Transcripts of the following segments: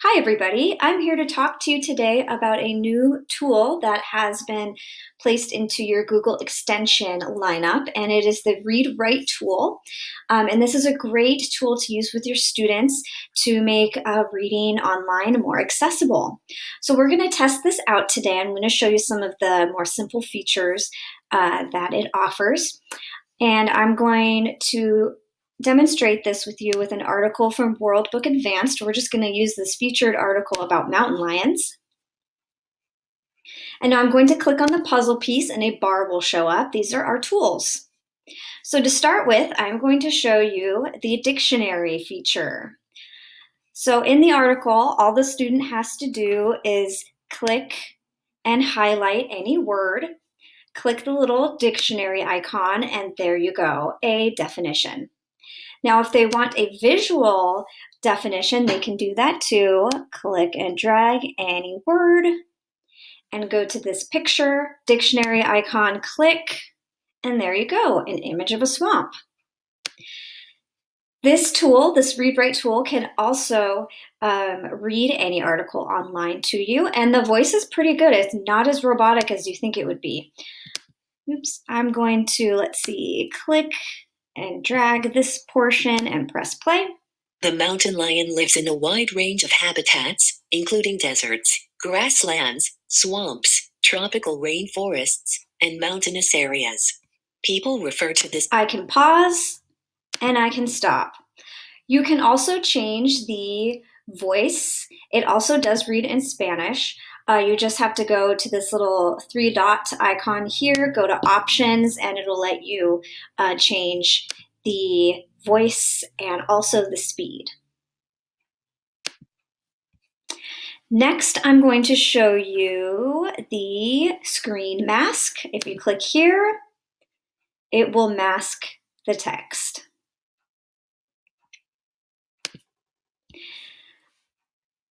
Hi everybody, I'm here to talk to you today about a new tool that has been placed into your Google extension lineup, and it is the Read&Write tool. And this is a great tool to use with your students to make reading online more accessible. So we're going to test this out today. I'm going to show you some of the more simple features that it offers. And I'm going to demonstrate this with you with an article from World Book Advanced. We're just going to use this featured article about mountain lions. And now I'm going to click on the puzzle piece and a bar will show up. These are our tools. So to start with, I'm going to show you the dictionary feature. So in the article, all the student has to do is click and highlight any word, click the little dictionary icon, and there you go, a definition. Now, if they want a visual definition, they can do that too. Click and drag any word and go to this picture, dictionary icon, click, and there you go, an image of a swamp. This tool, this Read&Write tool, can also read any article online to you, and the voice is pretty good. It's not as robotic as you think it would be. Oops, I'm going to, let's see, click and drag this portion and press play. The mountain lion lives in a wide range of habitats, including deserts, grasslands, swamps, tropical rainforests, and mountainous areas. People refer to this. I can pause and I can stop. You can also change the voice. It also does read in Spanish. You just have to go to this little 3-dot icon here, go to options, and it'll let you change the voice and also the speed. Next, I'm going to show you the screen mask. If you click here, it will mask the text.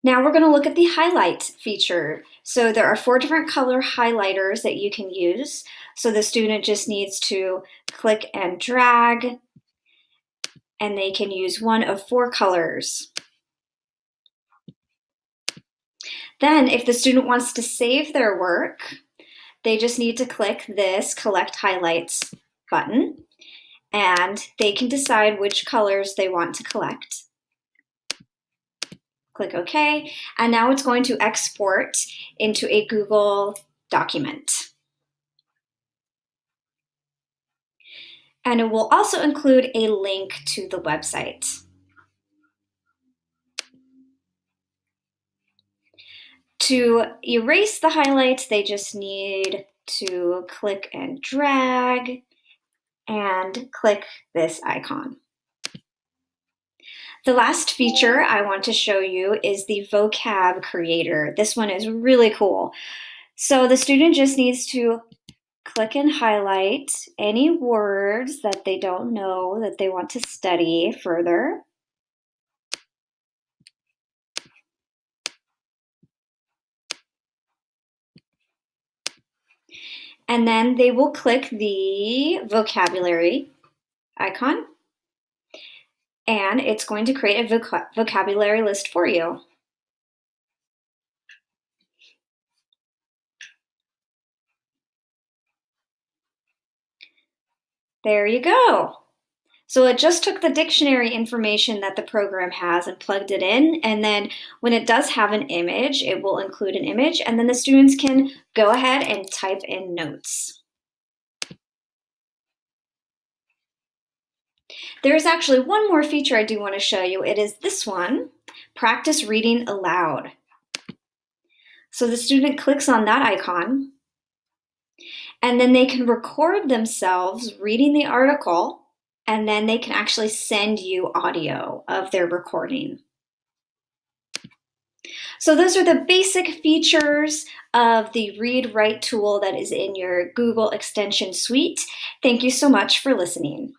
Now we're going to look at the highlight feature. So there are 4 different color highlighters that you can use. So the student just needs to click and drag, and they can use one of 4 colors. Then if the student wants to save their work, they just need to click this Collect Highlights button, and they can decide which colors they want to collect. Click OK, and now it's going to export into a Google document. And it will also include a link to the website. To erase the highlights, they just need to click and drag and click this icon. The last feature I want to show you is the Vocab Creator. This one is really cool. So the student just needs to click and highlight any words that they don't know that they want to study further. And then they will click the vocabulary icon, and it's going to create a vocabulary list for you. There you go. So it just took the dictionary information that the program has and plugged it in, and then when it does have an image, it will include an image, and then the students can go ahead and type in notes. There's actually one more feature I do want to show you. It is this one, Practice Reading Aloud. So the student clicks on that icon, and then they can record themselves reading the article, and then they can actually send you audio of their recording. So those are the basic features of the Read&Write tool that is in your Google extension suite. Thank you so much for listening.